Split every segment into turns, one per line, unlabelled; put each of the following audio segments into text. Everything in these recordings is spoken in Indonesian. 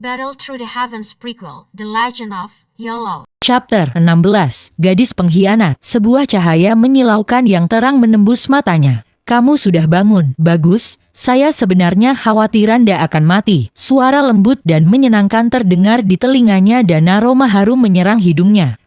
Battle Through the Heavens Prequel, The Legend of YOLO.
Chapter 16, Gadis Pengkhianat. Sebuah cahaya menyilaukan yang terang menembus matanya. Kamu sudah bangun, bagus. Saya sebenarnya khawatir Anda akan mati. Suara lembut dan menyenangkan terdengar di telinganya dan aroma harum menyerang hidungnya.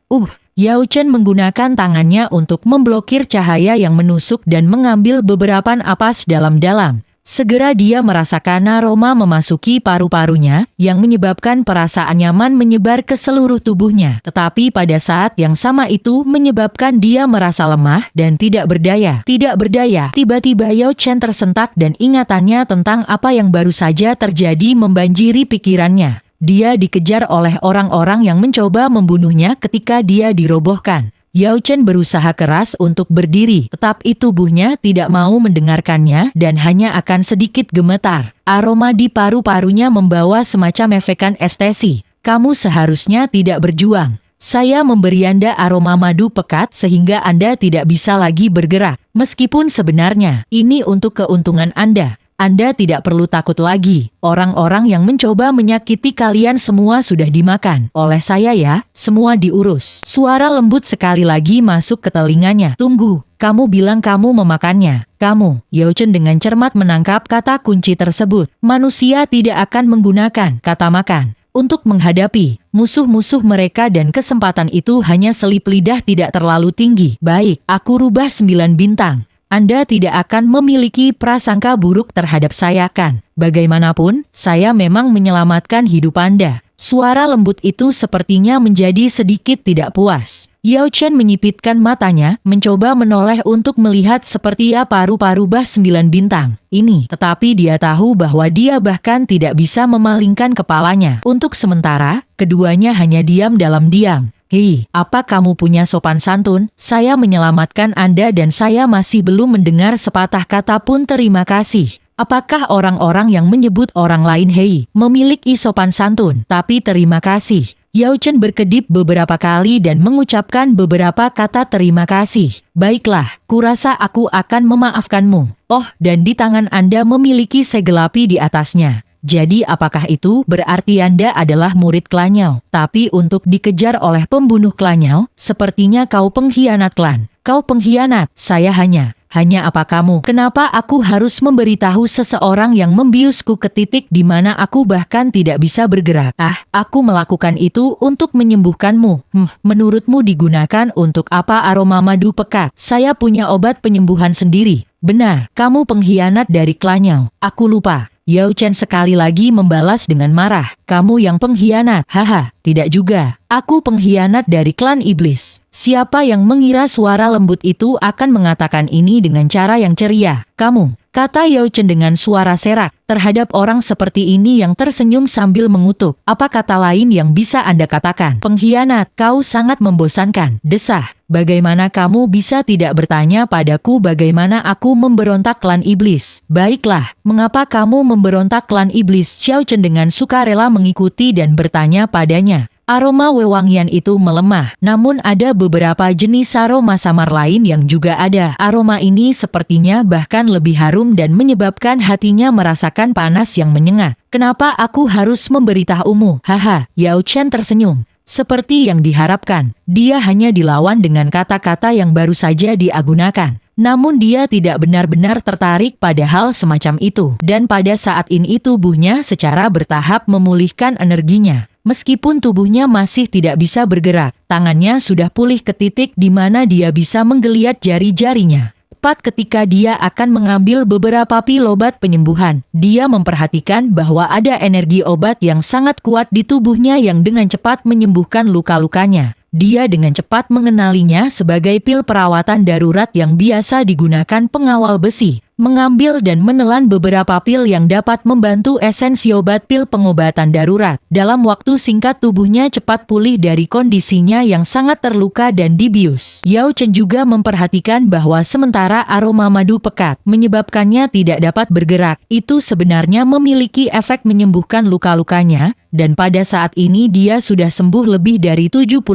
Yao Chen menggunakan tangannya untuk memblokir cahaya yang menusuk dan mengambil beberapa napas dalam-dalam. Segera dia merasakan aroma memasuki paru-parunya, yang menyebabkan perasaan nyaman menyebar ke seluruh tubuhnya. Tetapi pada saat yang sama itu menyebabkan dia merasa lemah dan tidak berdaya. Tiba-tiba Yao Chen tersentak dan ingatannya tentang apa yang baru saja terjadi membanjiri pikirannya. Dia dikejar oleh orang-orang yang mencoba membunuhnya ketika dia dirobohkan. Yao Chen berusaha keras untuk berdiri, tetapi tubuhnya tidak mau mendengarkannya dan hanya akan sedikit gemetar. Aroma di paru-parunya membawa semacam efek anestesi. Kamu seharusnya tidak berjuang. Saya memberi Anda aroma madu pekat sehingga Anda tidak bisa lagi bergerak. Meskipun sebenarnya ini untuk keuntungan Anda. Anda tidak perlu takut lagi. Orang-orang yang mencoba menyakiti kalian semua sudah dimakan oleh saya ya. Semua diurus. Suara lembut sekali lagi masuk ke telinganya. Tunggu, kamu bilang kamu memakannya. Kamu, Yao Chen dengan cermat menangkap kata kunci tersebut. Manusia tidak akan menggunakan kata makan untuk menghadapi musuh-musuh mereka dan kesempatan itu hanya selip lidah tidak terlalu tinggi. Baik, aku rubah 9 bintang. Anda tidak akan memiliki prasangka buruk terhadap saya kan? Bagaimanapun, saya memang menyelamatkan hidup Anda. Suara lembut itu sepertinya menjadi sedikit tidak puas. Yao Chen menyipitkan matanya, mencoba menoleh untuk melihat seperti apa rupa rubah 9 bintang ini. Tetapi dia tahu bahwa dia bahkan tidak bisa memalingkan kepalanya. Untuk sementara, keduanya hanya diam dalam diam. Hei, apa kamu punya sopan santun? Saya menyelamatkan Anda dan saya masih belum mendengar sepatah kata pun terima kasih. Apakah orang-orang yang menyebut orang lain hei, memiliki sopan santun? Tapi terima kasih. Yao Chen berkedip beberapa kali dan mengucapkan beberapa kata terima kasih. Baiklah, kurasa aku akan memaafkanmu. Dan di tangan Anda memiliki segel api di atasnya. Jadi apakah itu berarti Anda adalah murid klan Yao? Tapi untuk dikejar oleh pembunuh klan Yao, sepertinya kau pengkhianat klan. Kau pengkhianat, saya hanya apa kamu? Kenapa aku harus memberitahu seseorang yang membiusku ke titik di mana aku bahkan tidak bisa bergerak? Aku melakukan itu untuk menyembuhkanmu. Menurutmu digunakan untuk apa aroma madu pekat? Saya punya obat penyembuhan sendiri. Benar, kamu pengkhianat dari klan Yao. Aku lupa. Yao Chen sekali lagi membalas dengan marah. Kamu yang pengkhianat. Haha, tidak juga. Aku pengkhianat dari klan iblis. Siapa yang mengira suara lembut itu akan mengatakan ini dengan cara yang ceria? Kamu, kata Yao Chen dengan suara serak. Terhadap orang seperti ini yang tersenyum sambil mengutuk. Apa kata lain yang bisa Anda katakan? Pengkhianat, kau sangat membosankan. Desah. Bagaimana kamu bisa tidak bertanya padaku bagaimana aku memberontak klan iblis? Baiklah, mengapa kamu memberontak klan iblis? Yao Chen dengan sukarela mengikuti dan bertanya padanya. Aroma wewangian itu melemah, namun ada beberapa jenis aroma samar lain yang juga ada. Aroma ini sepertinya bahkan lebih harum dan menyebabkan hatinya merasakan panas yang menyengat. Kenapa aku harus memberitahumu? Haha, Yao Chen tersenyum. Seperti yang diharapkan, dia hanya dilawan dengan kata-kata yang baru saja dia gunakan. Namun dia tidak benar-benar tertarik pada hal semacam itu. Dan pada saat ini tubuhnya secara bertahap memulihkan energinya. Meskipun tubuhnya masih tidak bisa bergerak, tangannya sudah pulih ke titik di mana dia bisa menggeliat jari-jarinya. Tepat ketika dia akan mengambil beberapa pil obat penyembuhan, dia memperhatikan bahwa ada energi obat yang sangat kuat di tubuhnya yang dengan cepat menyembuhkan luka-lukanya. Dia dengan cepat mengenalinya sebagai pil perawatan darurat yang biasa digunakan pengawal besi. Mengambil dan menelan beberapa pil yang dapat membantu esensi obat pil pengobatan darurat. Dalam waktu singkat tubuhnya cepat pulih dari kondisinya yang sangat terluka dan dibius. Yao Chen juga memperhatikan bahwa sementara aroma madu pekat menyebabkannya tidak dapat bergerak, itu sebenarnya memiliki efek menyembuhkan luka-lukanya, dan pada saat ini dia sudah sembuh lebih dari 70%.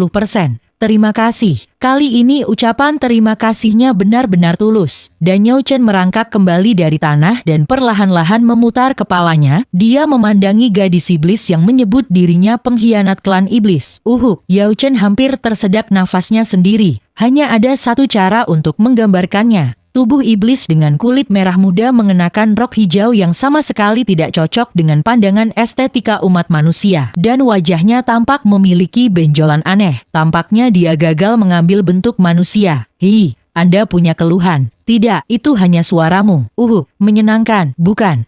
Terima kasih. Kali ini ucapan terima kasihnya benar-benar tulus. Dan Yao Chen merangkak kembali dari tanah dan perlahan-lahan memutar kepalanya. Dia memandangi gadis iblis yang menyebut dirinya pengkhianat klan iblis. Yao Chen hampir tersedak nafasnya sendiri. Hanya ada satu cara untuk menggambarkannya. Tubuh iblis dengan kulit merah muda mengenakan rok hijau yang sama sekali tidak cocok dengan pandangan estetika umat manusia. Dan wajahnya tampak memiliki benjolan aneh. Tampaknya dia gagal mengambil bentuk manusia. Anda punya keluhan. Tidak, itu hanya suaramu. Menyenangkan, bukan?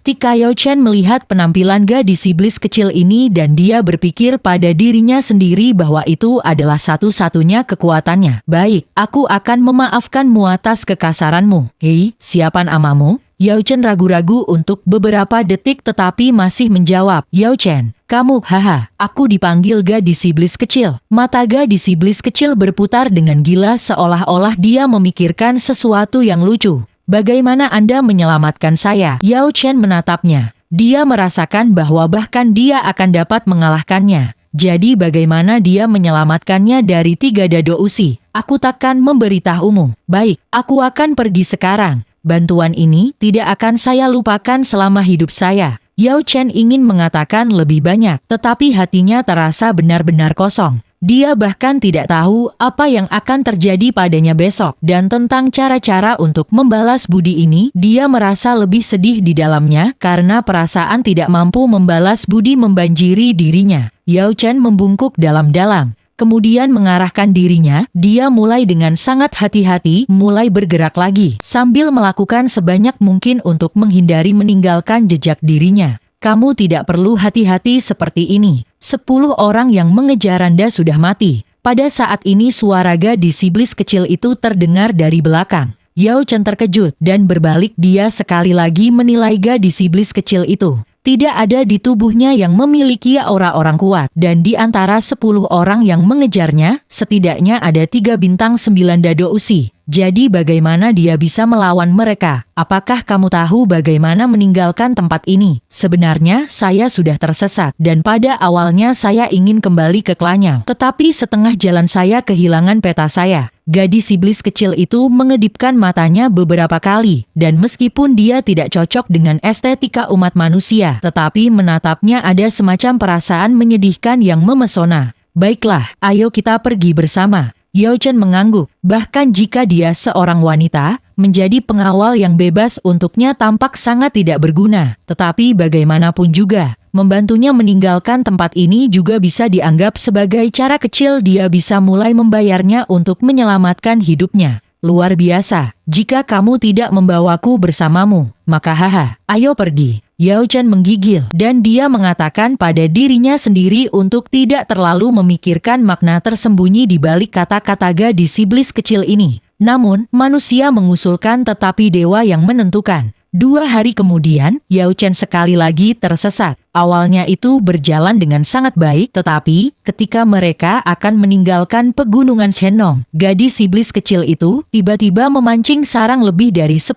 Ketika Yao Chen melihat penampilan gadis iblis kecil ini dan dia berpikir pada dirinya sendiri bahwa itu adalah satu-satunya kekuatannya. Baik, aku akan memaafkanmu atas kekasaranmu. Siapa namamu? Yao Chen ragu-ragu untuk beberapa detik tetapi masih menjawab. Yao Chen, kamu, aku dipanggil gadis iblis kecil. Mata gadis iblis kecil berputar dengan gila seolah-olah dia memikirkan sesuatu yang lucu. Bagaimana Anda menyelamatkan saya? Yao Chen menatapnya. Dia merasakan bahwa bahkan dia akan dapat mengalahkannya. Jadi bagaimana dia menyelamatkannya dari 3 dado usi? Aku takkan memberitahumu. Baik, aku akan pergi sekarang. Bantuan ini tidak akan saya lupakan selama hidup saya. Yao Chen ingin mengatakan lebih banyak, tetapi hatinya terasa benar-benar kosong. Dia bahkan tidak tahu apa yang akan terjadi padanya besok. Dan tentang cara-cara untuk membalas budi ini, dia merasa lebih sedih di dalamnya karena perasaan tidak mampu membalas budi membanjiri dirinya. Yao Chen membungkuk dalam-dalam. Kemudian mengarahkan dirinya, dia mulai dengan sangat hati-hati mulai bergerak lagi. Sambil melakukan sebanyak mungkin untuk menghindari meninggalkan jejak dirinya. Kamu tidak perlu hati-hati seperti ini. 10 orang yang mengejar Anda sudah mati. Pada saat ini suara gadis iblis kecil itu terdengar dari belakang. Yao Chen terkejut dan berbalik dia sekali lagi menilai gadis iblis kecil itu. Tidak ada di tubuhnya yang memiliki aura orang kuat. Dan di antara 10 orang yang mengejarnya, setidaknya ada 3 bintang 9 dado usi. Jadi bagaimana dia bisa melawan mereka? Apakah kamu tahu bagaimana meninggalkan tempat ini? Sebenarnya saya sudah tersesat dan pada awalnya saya ingin kembali ke klannya. Tetapi setengah jalan saya kehilangan peta saya. Gadis iblis kecil itu mengedipkan matanya beberapa kali dan meskipun dia tidak cocok dengan estetika umat manusia, tetapi menatapnya ada semacam perasaan menyedihkan yang memesona. Baiklah, ayo kita pergi bersama. Yao Chen mengangguk, bahkan jika dia seorang wanita, menjadi pengawal yang bebas untuknya tampak sangat tidak berguna. Tetapi bagaimanapun juga, membantunya meninggalkan tempat ini juga bisa dianggap sebagai cara kecil dia bisa mulai membayarnya untuk menyelamatkan hidupnya. Luar biasa, jika kamu tidak membawaku bersamamu, maka ayo pergi. Yao Chen menggigil dan dia mengatakan pada dirinya sendiri untuk tidak terlalu memikirkan makna tersembunyi di balik kata-kata gadis iblis kecil ini. Namun, manusia mengusulkan tetapi dewa yang menentukan. 2 hari kemudian, Yao Chen sekali lagi tersesat. Awalnya itu berjalan dengan sangat baik, tetapi ketika mereka akan meninggalkan pegunungan Shenong, gadis iblis kecil itu tiba-tiba memancing sarang lebih dari 10.000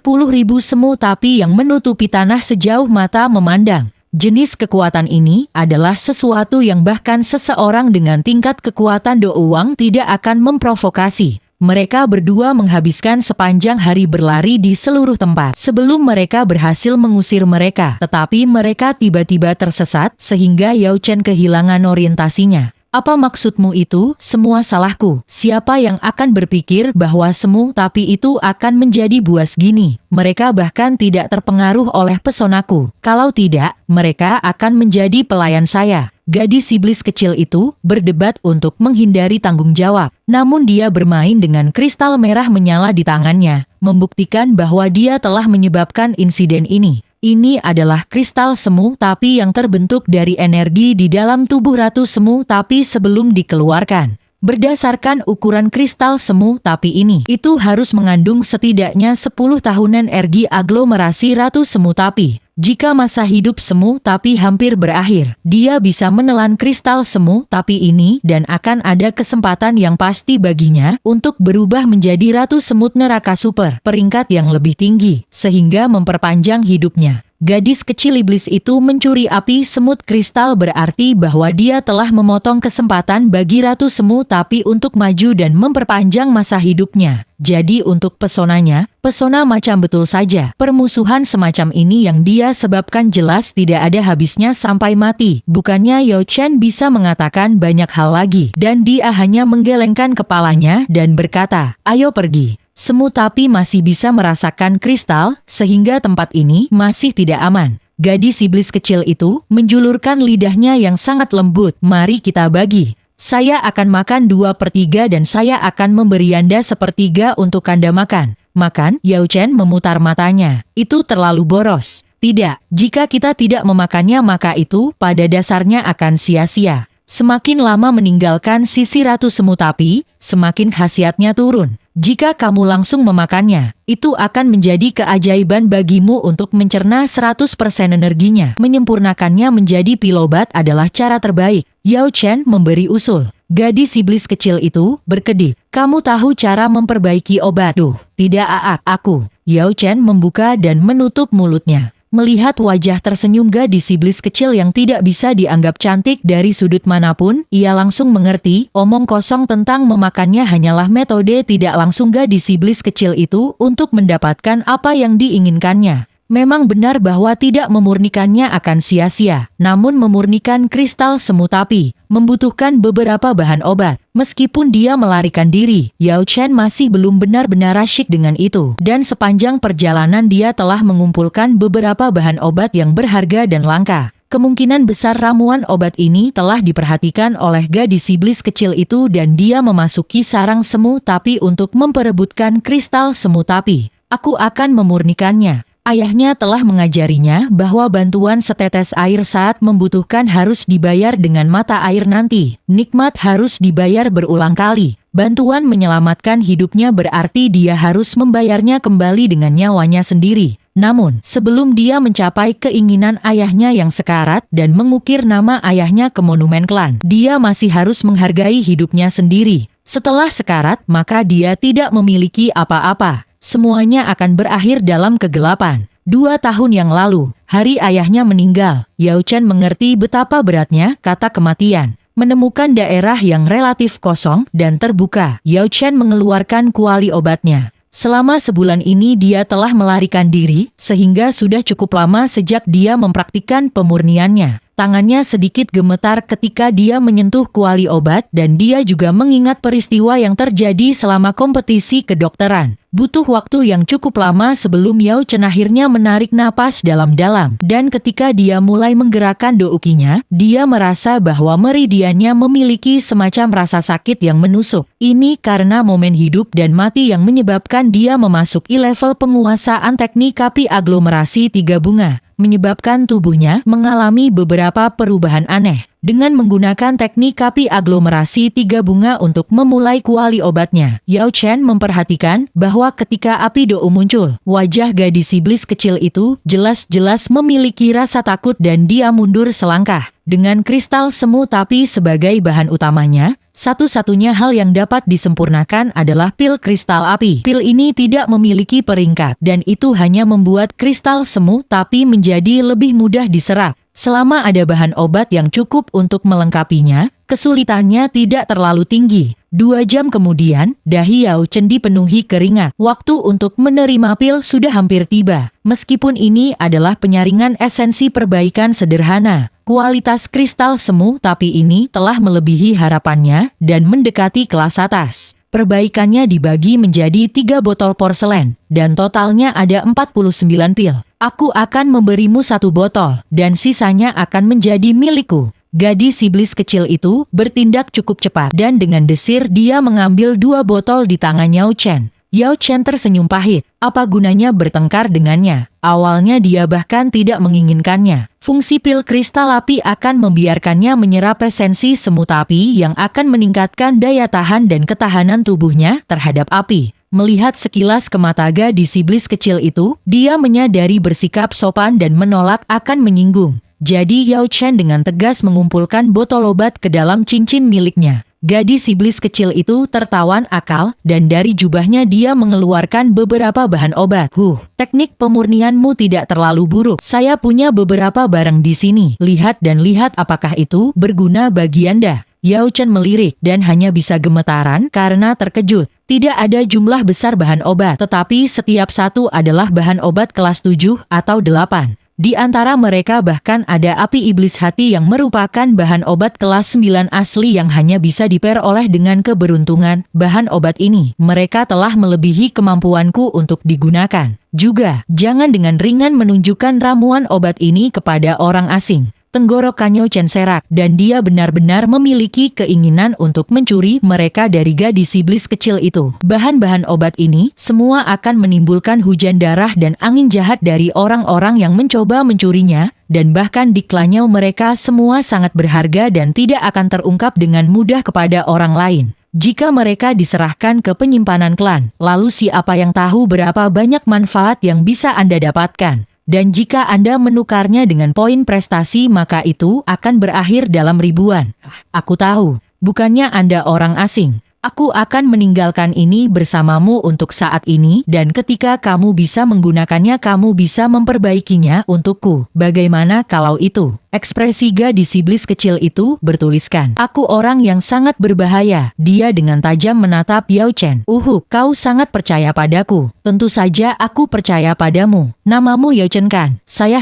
semu tapi yang menutupi tanah sejauh mata memandang. Jenis kekuatan ini adalah sesuatu yang bahkan seseorang dengan tingkat kekuatan Do Uang tidak akan memprovokasi. Mereka berdua menghabiskan sepanjang hari berlari di seluruh tempat sebelum mereka berhasil mengusir mereka. Tetapi mereka tiba-tiba tersesat sehingga Yao Chen kehilangan orientasinya. Apa maksudmu itu? Semua salahku. Siapa yang akan berpikir bahwa semu tapi itu akan menjadi buas gini? Mereka bahkan tidak terpengaruh oleh pesonaku. Kalau tidak, mereka akan menjadi pelayan saya. Gadis iblis kecil itu berdebat untuk menghindari tanggung jawab. Namun dia bermain dengan kristal merah menyala di tangannya, membuktikan bahwa dia telah menyebabkan insiden ini. Ini adalah kristal semu tapi yang terbentuk dari energi di dalam tubuh Ratu Semu tapi sebelum dikeluarkan. Berdasarkan ukuran kristal semu tapi ini, itu harus mengandung setidaknya 10 tahunan energi aglomerasi Ratu Semu tapi. Jika masa hidup semu tapi hampir berakhir, dia bisa menelan kristal semu tapi ini dan akan ada kesempatan yang pasti baginya untuk berubah menjadi Ratu Semut Neraka Super, peringkat yang lebih tinggi, sehingga memperpanjang hidupnya. Gadis kecil iblis itu mencuri api semut kristal berarti bahwa dia telah memotong kesempatan bagi Ratu Semu Tapi untuk maju dan memperpanjang masa hidupnya. Jadi untuk pesonanya, pesona macam betul saja. Permusuhan semacam ini yang dia sebabkan jelas tidak ada habisnya sampai mati. Bukannya Yao Chen bisa mengatakan banyak hal lagi. Dan dia hanya menggelengkan kepalanya dan berkata, ayo pergi. Semu Tapi masih bisa merasakan kristal, sehingga tempat ini masih tidak aman. Gadis iblis kecil itu menjulurkan lidahnya yang sangat lembut. Mari kita bagi. Saya akan makan 2/3 dan saya akan memberi Anda 1/3 untuk Anda makan. Makan? Yao Chen memutar matanya. Itu terlalu boros. Tidak, jika kita tidak memakannya maka itu pada dasarnya akan sia-sia. Semakin lama meninggalkan sisi Ratu Semu Tapi, semakin khasiatnya turun. Jika kamu langsung memakannya, itu akan menjadi keajaiban bagimu untuk mencerna 100% energinya. Menyempurnakannya menjadi pil obat adalah cara terbaik. Yao Chen memberi usul. Gadis iblis kecil itu berkedip. Kamu tahu cara memperbaiki obat? Duh, tidak aku. Yao Chen membuka dan menutup mulutnya. Melihat wajah tersenyum gadis iblis kecil yang tidak bisa dianggap cantik dari sudut manapun, ia langsung mengerti, omong kosong tentang memakannya hanyalah metode tidak langsung gadis iblis kecil itu untuk mendapatkan apa yang diinginkannya. Memang benar bahwa tidak memurnikannya akan sia-sia, namun memurnikan kristal Semu Tapi membutuhkan beberapa bahan obat. Meskipun dia melarikan diri, Yao Chen masih belum benar-benar asyik dengan itu. Dan sepanjang perjalanan dia telah mengumpulkan beberapa bahan obat yang berharga dan langka. Kemungkinan besar ramuan obat ini telah diperhatikan oleh gadis iblis kecil itu dan dia memasuki sarang Semu Tapi untuk memperebutkan kristal Semu Tapi. Aku akan memurnikannya. Ayahnya telah mengajarinya bahwa bantuan setetes air saat membutuhkan harus dibayar dengan mata air nanti. Nikmat harus dibayar berulang kali. Bantuan menyelamatkan hidupnya berarti dia harus membayarnya kembali dengan nyawanya sendiri. Namun, sebelum dia mencapai keinginan ayahnya yang sekarat dan mengukir nama ayahnya ke monumen klan, dia masih harus menghargai hidupnya sendiri. Setelah sekarat, maka dia tidak memiliki apa-apa. Semuanya akan berakhir dalam kegelapan. 2 tahun yang lalu, hari ayahnya meninggal. Yao Chen mengerti betapa beratnya kata kematian. Menemukan daerah yang relatif kosong dan terbuka, Yao Chen mengeluarkan kuali obatnya. Selama sebulan ini dia telah melarikan diri, sehingga sudah cukup lama sejak dia mempraktikkan pemurniannya. Tangannya sedikit gemetar ketika dia menyentuh kuali obat dan dia juga mengingat peristiwa yang terjadi selama kompetisi kedokteran. Butuh waktu yang cukup lama sebelum Yao Chen akhirnya menarik napas dalam-dalam. Dan ketika dia mulai menggerakkan doukinya, dia merasa bahwa meridiannya memiliki semacam rasa sakit yang menusuk. Ini karena momen hidup dan mati yang menyebabkan dia memasuki level penguasaan teknik api aglomerasi 3 bunga. Menyebabkan tubuhnya mengalami beberapa perubahan aneh. Dengan menggunakan teknik api aglomerasi 3 bunga untuk memulai kuali obatnya, Yao Chen memperhatikan bahwa ketika api dou muncul, wajah gadis iblis kecil itu jelas-jelas memiliki rasa takut dan dia mundur selangkah. Dengan kristal Semu Tapi sebagai bahan utamanya, satu-satunya hal yang dapat disempurnakan adalah pil kristal api. Pil ini tidak memiliki peringkat dan itu hanya membuat kristal Semu Tapi menjadi lebih mudah diserap. Selama ada bahan obat yang cukup untuk melengkapinya, kesulitannya tidak terlalu tinggi. 2 jam kemudian, dahi Yao Chen dipenuhi keringat. Waktu untuk menerima pil sudah hampir tiba. Meskipun ini adalah penyaringan esensi perbaikan sederhana, kualitas kristal Semu Tapi ini telah melebihi harapannya dan mendekati kelas atas. Perbaikannya dibagi menjadi 3 botol porselen, dan totalnya ada 49 pil. Aku akan memberimu 1 botol, dan sisanya akan menjadi milikku. Gadis iblis kecil itu bertindak cukup cepat, dan dengan desir dia mengambil 2 botol di tangan Yao Chen. Yao Chen tersenyum pahit. Apa gunanya bertengkar dengannya? Awalnya dia bahkan tidak menginginkannya. Fungsi pil kristal api akan membiarkannya menyerap esensi Semu Tapi yang akan meningkatkan daya tahan dan ketahanan tubuhnya terhadap api. Melihat sekilas ke mata gadis iblis kecil itu, dia menyadari bersikap sopan dan menolak akan menyinggung. Jadi Yao Chen dengan tegas mengumpulkan botol obat ke dalam cincin miliknya. Gadis iblis kecil itu tertawan akal, dan dari jubahnya dia mengeluarkan beberapa bahan obat. Teknik pemurnianmu tidak terlalu buruk. Saya punya beberapa barang di sini. Lihat dan lihat apakah itu berguna bagi Anda. Yao Chen melirik dan hanya bisa gemetaran karena terkejut. Tidak ada jumlah besar bahan obat, tetapi setiap satu adalah bahan obat kelas 7 atau 8. Di antara mereka bahkan ada api iblis hati yang merupakan bahan obat kelas 9 asli yang hanya bisa diperoleh dengan keberuntungan. Bahan obat ini, mereka telah melebihi kemampuanku untuk digunakan. Juga, jangan dengan ringan menunjukkan ramuan obat ini kepada orang asing. Tenggorokannya Chen serak, dan dia benar-benar memiliki keinginan untuk mencuri mereka dari gadis iblis kecil itu. Bahan-bahan obat ini semua akan menimbulkan hujan darah dan angin jahat dari orang-orang yang mencoba mencurinya, dan bahkan diklatnya mereka semua sangat berharga dan tidak akan terungkap dengan mudah kepada orang lain. Jika mereka diserahkan ke penyimpanan klan, lalu siapa yang tahu berapa banyak manfaat yang bisa Anda dapatkan? Dan jika Anda menukarnya dengan poin prestasi maka itu akan berakhir dalam ribuan. Aku tahu, bukannya Anda orang asing. Aku akan meninggalkan ini bersamamu untuk saat ini dan ketika kamu bisa menggunakannya kamu bisa memperbaikinya untukku. Bagaimana kalau itu? Ekspresi gadis iblis kecil itu bertuliskan. Aku orang yang sangat berbahaya. Dia dengan tajam menatap Yao Chen. Kau sangat percaya padaku. Tentu saja aku percaya padamu. Namamu Yao Chen kan? Saya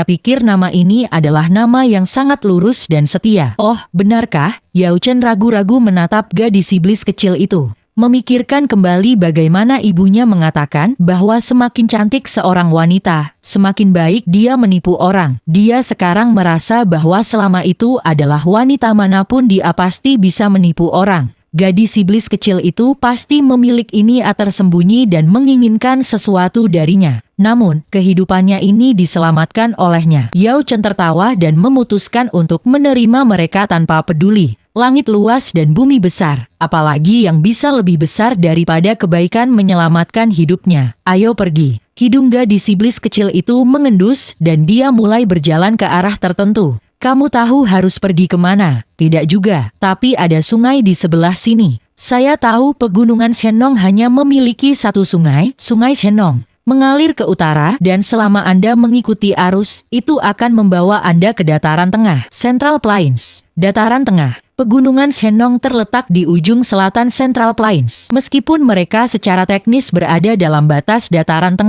pikir nama ini adalah nama yang sangat lurus dan setia. Oh, benarkah? Yao Chen ragu-ragu menatap gadis iblis kecil itu. Memikirkan kembali bagaimana ibunya mengatakan bahwa semakin cantik seorang wanita, semakin baik dia menipu orang. Dia sekarang merasa bahwa selama itu adalah wanita manapun dia pasti bisa menipu orang. Gadis iblis kecil itu pasti memiliki ini tersembunyi dan menginginkan sesuatu darinya. Namun, kehidupannya ini diselamatkan olehnya. Yao Chen tertawa dan memutuskan untuk menerima mereka tanpa peduli. Langit luas dan bumi besar, apalagi yang bisa lebih besar daripada kebaikan menyelamatkan hidupnya. Ayo pergi. Hidung gadis iblis kecil itu mengendus dan dia mulai berjalan ke arah tertentu. Kamu tahu harus pergi kemana? Tidak juga, tapi ada sungai di sebelah sini. Saya tahu pegunungan Shenong hanya memiliki satu sungai, Sungai Shenong. Mengalir ke utara dan selama Anda mengikuti arus, itu akan membawa Anda ke dataran tengah, Central Plains. Dataran tengah. Pegunungan Shenong terletak di ujung selatan Central Plains. Meskipun mereka secara teknis berada dalam batas dataran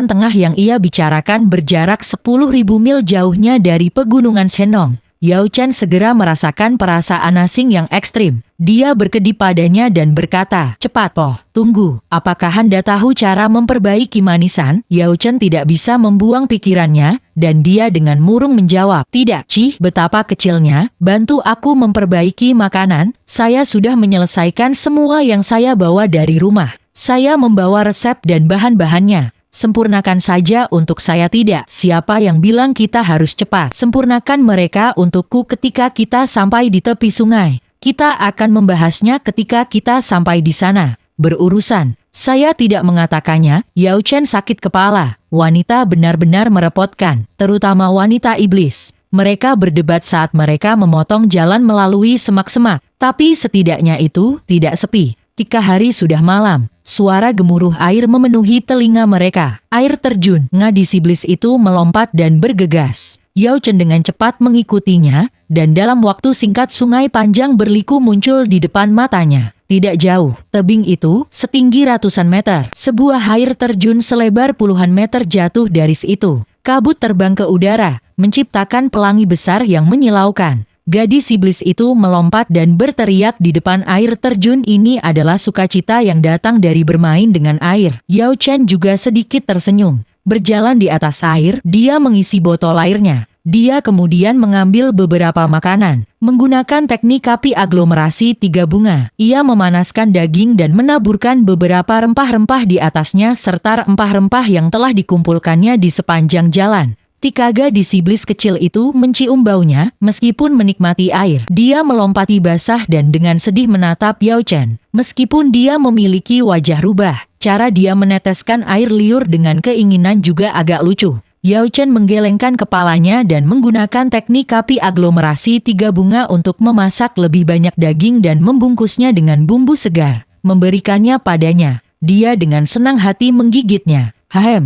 tengah yang ia bicarakan berjarak 10.000 mil jauhnya dari pegunungan Shenong. Yao Chen segera merasakan perasaan asing yang ekstrim. Dia berkedip padanya dan berkata, cepat Po, tunggu, apakah Anda tahu cara memperbaiki manisan? Yao Chen tidak bisa membuang pikirannya, dan dia dengan murung menjawab, tidak, Cih, betapa kecilnya, bantu aku memperbaiki makanan, saya sudah menyelesaikan semua yang saya bawa dari rumah. Saya membawa resep dan bahan-bahannya. Sempurnakan saja untuk saya tidak. Siapa yang bilang kita harus cepat? Sempurnakan mereka untukku ketika kita sampai di tepi sungai. Kita akan membahasnya ketika kita sampai di sana. Berurusan. Saya tidak mengatakannya. Yao Chen sakit kepala. Wanita benar-benar merepotkan, terutama wanita iblis. Mereka berdebat saat mereka memotong jalan melalui semak-semak. Tapi setidaknya itu tidak sepi. 3 hari sudah malam, suara gemuruh air memenuhi telinga mereka. Air terjun, gadis iblis itu melompat dan bergegas. Yao Chen dengan cepat mengikutinya, dan dalam waktu singkat sungai panjang berliku muncul di depan matanya. Tidak jauh, tebing itu setinggi ratusan meter. Sebuah air terjun selebar puluhan meter jatuh dari situ. Kabut terbang ke udara, menciptakan pelangi besar yang menyilaukan. Gadis iblis itu melompat dan berteriak di depan air terjun. Ini adalah sukacita yang datang dari bermain dengan air. Yao Chen juga sedikit tersenyum. Berjalan di atas air, dia mengisi botol airnya. Dia kemudian mengambil beberapa makanan. Menggunakan teknik api aglomerasi 3 bunga, ia memanaskan daging dan menaburkan beberapa rempah-rempah di atasnya serta rempah-rempah yang telah dikumpulkannya di sepanjang jalan. Gadis iblis kecil itu mencium baunya, meskipun menikmati air. Dia melompati basah dan dengan sedih menatap Yao Chen. Meskipun dia memiliki wajah rubah, cara dia meneteskan air liur dengan keinginan juga agak lucu. Yao Chen menggelengkan kepalanya dan menggunakan teknik api aglomerasi 3 bunga untuk memasak lebih banyak daging dan membungkusnya dengan bumbu segar, memberikannya padanya. Dia dengan senang hati menggigitnya.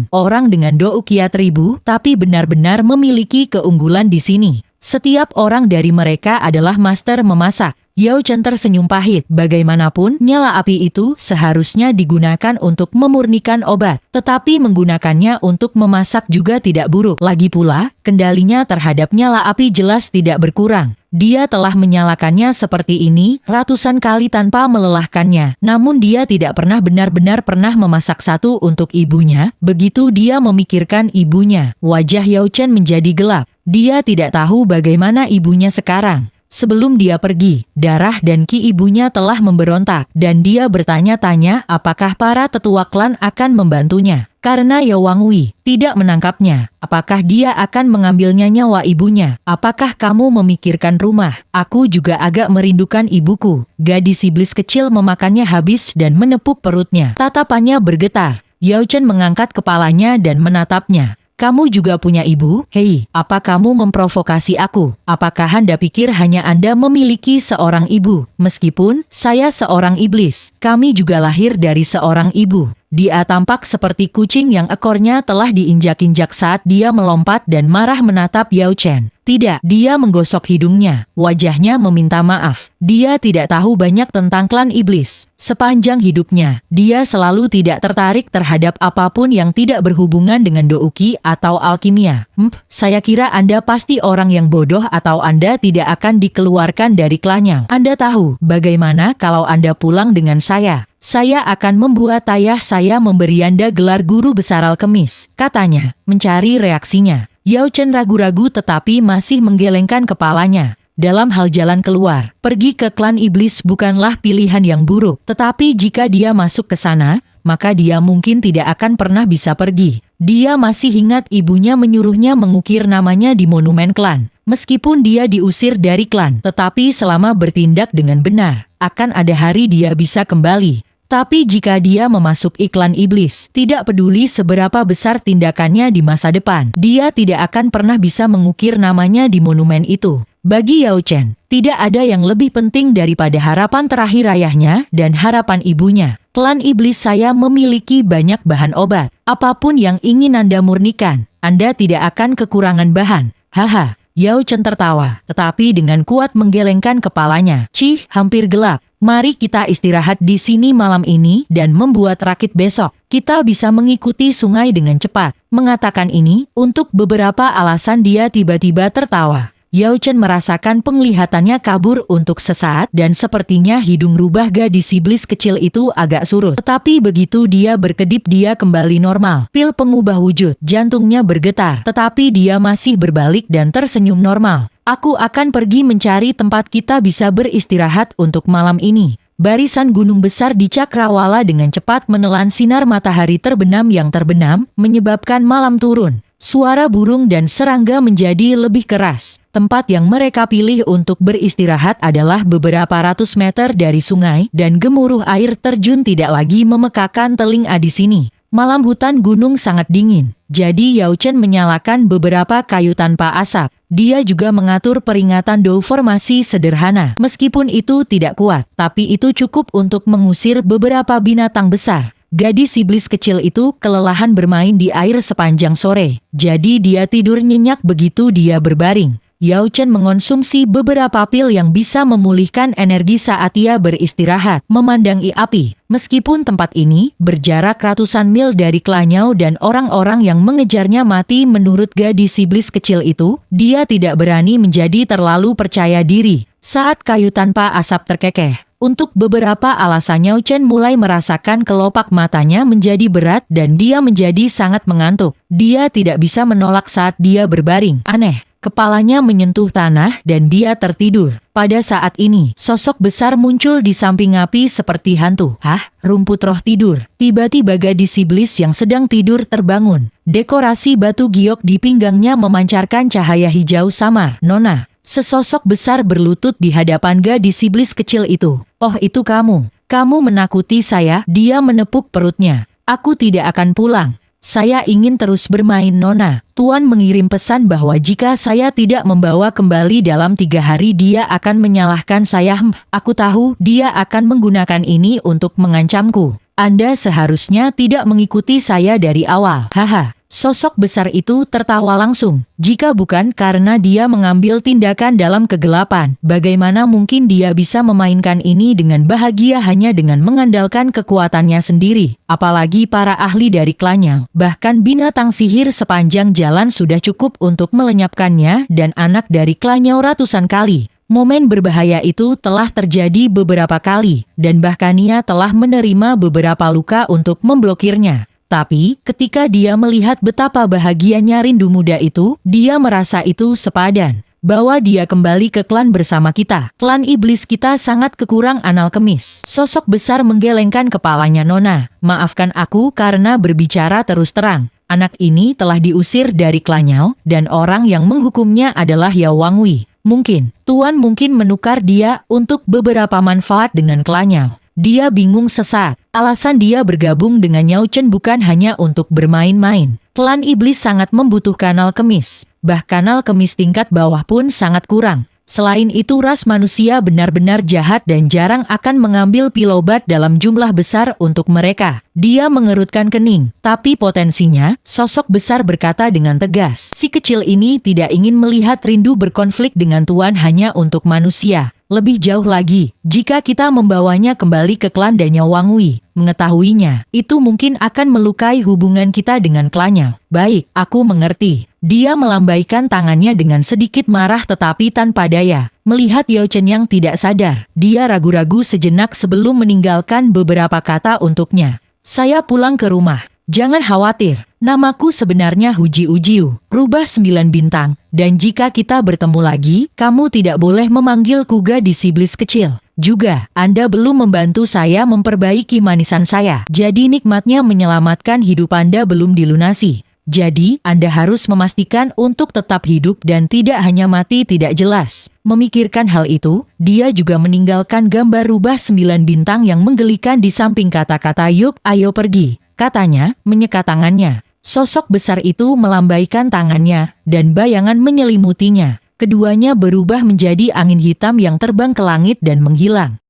Orang dengan do ukiat 1000 tapi benar-benar memiliki keunggulan di sini. Setiap orang dari mereka adalah master memasak. Yao Chen tersenyum pahit. Bagaimanapun, nyala api itu seharusnya digunakan untuk memurnikan obat. Tetapi menggunakannya untuk memasak juga tidak buruk. Lagi pula, kendalinya terhadap nyala api jelas tidak berkurang. Dia telah menyalakannya seperti ini ratusan kali tanpa melelahkannya. Namun dia tidak pernah benar-benar pernah memasak satu untuk ibunya. Begitu dia memikirkan ibunya, wajah Yao Chen menjadi gelap. Dia tidak tahu bagaimana ibunya sekarang. Sebelum dia pergi, darah dan ki ibunya telah memberontak, dan dia bertanya-tanya apakah para tetua klan akan membantunya. Karena Yao Wangwi tidak menangkapnya, apakah dia akan mengambilnya nyawa ibunya? Apakah kamu memikirkan rumah? Aku juga agak merindukan ibuku. Gadis iblis kecil memakannya habis dan menepuk perutnya. Tatapannya bergetar. Yao Chen mengangkat kepalanya dan menatapnya. Kamu juga punya ibu? Hei, apa kamu memprovokasi aku? Apakah Anda pikir hanya Anda memiliki seorang ibu? Meskipun saya seorang iblis, kami juga lahir dari seorang ibu. Dia tampak seperti kucing yang ekornya telah diinjak-injak saat dia melompat dan marah menatap Yao Chen. Tidak, dia menggosok hidungnya. Wajahnya meminta maaf. Dia tidak tahu banyak tentang klan iblis. Sepanjang hidupnya, dia selalu tidak tertarik terhadap apapun yang tidak berhubungan dengan douki atau alkimia. Saya kira Anda pasti orang yang bodoh atau Anda tidak akan dikeluarkan dari klannya. Anda tahu bagaimana kalau Anda pulang dengan saya? Saya akan membuat ayah saya memberi Anda gelar guru besar alkemis, katanya, mencari reaksinya. Yao Chen ragu-ragu tetapi masih menggelengkan kepalanya. Dalam hal jalan keluar, pergi ke klan iblis bukanlah pilihan yang buruk. Tetapi jika dia masuk ke sana, maka dia mungkin tidak akan pernah bisa pergi. Dia masih ingat ibunya menyuruhnya mengukir namanya di monumen klan. Meskipun dia diusir dari klan, tetapi selama bertindak dengan benar, akan ada hari dia bisa kembali. Tapi jika dia memasuk iklan iblis, tidak peduli seberapa besar tindakannya di masa depan, dia tidak akan pernah bisa mengukir namanya di monumen itu. Bagi Yao Chen, tidak ada yang lebih penting daripada harapan terakhir ayahnya dan harapan ibunya. Klan iblis saya memiliki banyak bahan obat. Apapun yang ingin Anda murnikan, Anda tidak akan kekurangan bahan. Haha. Yao Chen tertawa, tetapi dengan kuat menggelengkan kepalanya. Hampir gelap. Mari kita istirahat di sini malam ini dan membuat rakit besok. Kita bisa mengikuti sungai dengan cepat. Mengatakan ini, untuk beberapa alasan dia tiba-tiba tertawa. Yao Chen merasakan penglihatannya kabur untuk sesaat dan sepertinya hidung rubah gadis iblis kecil itu agak surut. Tetapi begitu dia berkedip dia kembali normal. Pil pengubah wujud, jantungnya bergetar, tetapi dia masih berbalik dan tersenyum normal. Aku akan pergi mencari tempat kita bisa beristirahat untuk malam ini. Barisan gunung besar di Cakrawala dengan cepat menelan sinar matahari terbenam yang terbenam, menyebabkan malam turun. Suara burung dan serangga menjadi lebih keras. Tempat yang mereka pilih untuk beristirahat adalah beberapa ratus meter dari sungai dan gemuruh air terjun tidak lagi memekakan telinga di sini. Malam hutan gunung sangat dingin, jadi Yao Chen menyalakan beberapa kayu tanpa asap. Dia juga mengatur peringatan do formasi sederhana. Meskipun itu tidak kuat, tapi itu cukup untuk mengusir beberapa binatang besar. Gadis iblis kecil itu kelelahan bermain di air sepanjang sore, jadi dia tidur nyenyak begitu dia berbaring. Yao Chen mengonsumsi beberapa pil yang bisa memulihkan energi saat ia beristirahat, memandangi api. Meskipun tempat ini berjarak ratusan mil dari klannya dan orang-orang yang mengejarnya mati menurut gadis iblis kecil itu, dia tidak berani menjadi terlalu percaya diri. Saat kayu tanpa asap terkekeh, untuk beberapa alasan Yao Chen mulai merasakan kelopak matanya menjadi berat dan dia menjadi sangat mengantuk. Dia tidak bisa menolak saat dia berbaring. Aneh. Kepalanya menyentuh tanah dan dia tertidur. Pada saat ini, sosok besar muncul di samping api seperti hantu. Rumput roh tidur. Tiba-tiba gadis iblis yang sedang tidur terbangun. Dekorasi batu giok di pinggangnya memancarkan cahaya hijau samar. Nona, sesosok besar berlutut di hadapan gadis iblis kecil itu. Oh, itu kamu. Kamu menakuti saya. Dia menepuk perutnya. Aku tidak akan pulang. Saya ingin terus bermain, Nona. Tuan mengirim pesan bahwa jika saya tidak membawa kembali dalam 3 hari dia akan menyalahkan saya. Aku tahu dia akan menggunakan ini untuk mengancamku. Anda seharusnya tidak mengikuti saya dari awal. Haha. Sosok besar itu tertawa langsung. Jika bukan karena dia mengambil tindakan dalam kegelapan, bagaimana mungkin dia bisa memainkan ini dengan bahagia hanya dengan mengandalkan kekuatannya sendiri? Apalagi para ahli dari klannya, bahkan binatang sihir sepanjang jalan sudah cukup untuk melenyapkannya dan anak dari klannya ratusan kali. Momen berbahaya itu telah terjadi beberapa kali, dan bahkan ia telah menerima beberapa luka untuk memblokirnya. Tapi, ketika dia melihat betapa bahagianya rindu muda itu, dia merasa itu sepadan. Bawa dia kembali ke klan bersama kita. Klan iblis kita sangat kekurang alkemis. Sosok besar menggelengkan kepalanya, Nona. Maafkan aku karena berbicara terus terang. Anak ini telah diusir dari klannya, dan orang yang menghukumnya adalah Yao Wangwi. Mungkin, Tuan mungkin menukar dia untuk beberapa manfaat dengan klannya. Dia bingung sesaat. Alasan dia bergabung dengan Yao Chen bukan hanya untuk bermain-main. Klan iblis sangat membutuhkan alkemis. Bahkan alkemis tingkat bawah pun sangat kurang. Selain itu ras manusia benar-benar jahat dan jarang akan mengambil pil obat dalam jumlah besar untuk mereka. Dia mengerutkan kening, tapi potensinya, sosok besar berkata dengan tegas. Si kecil ini tidak ingin melihat rindu berkonflik dengan Tuan hanya untuk manusia. Lebih jauh lagi, jika kita membawanya kembali ke klan Danya Wangwi, mengetahuinya, itu mungkin akan melukai hubungan kita dengan klannya. Baik, aku mengerti. Dia melambaikan tangannya dengan sedikit marah tetapi tanpa daya. Melihat Yao Chen yang tidak sadar, dia ragu-ragu sejenak sebelum meninggalkan beberapa kata untuknya. Saya pulang ke rumah. Jangan khawatir, namaku sebenarnya Huji Ujiu, rubah 9 bintang, dan jika kita bertemu lagi, kamu tidak boleh memanggilku gadis iblis kecil. Juga, Anda belum membantu saya memperbaiki manisan saya, jadi nikmatnya menyelamatkan hidup Anda belum dilunasi. Jadi, Anda harus memastikan untuk tetap hidup dan tidak hanya mati tidak jelas. Memikirkan hal itu, dia juga meninggalkan gambar rubah 9 bintang yang menggelikan di samping kata-kata "Yuk, ayo pergi." Katanya, menyekat tangannya. Sosok besar itu melambaikan tangannya, dan bayangan menyelimutinya. Keduanya berubah menjadi angin hitam yang terbang ke langit dan menghilang.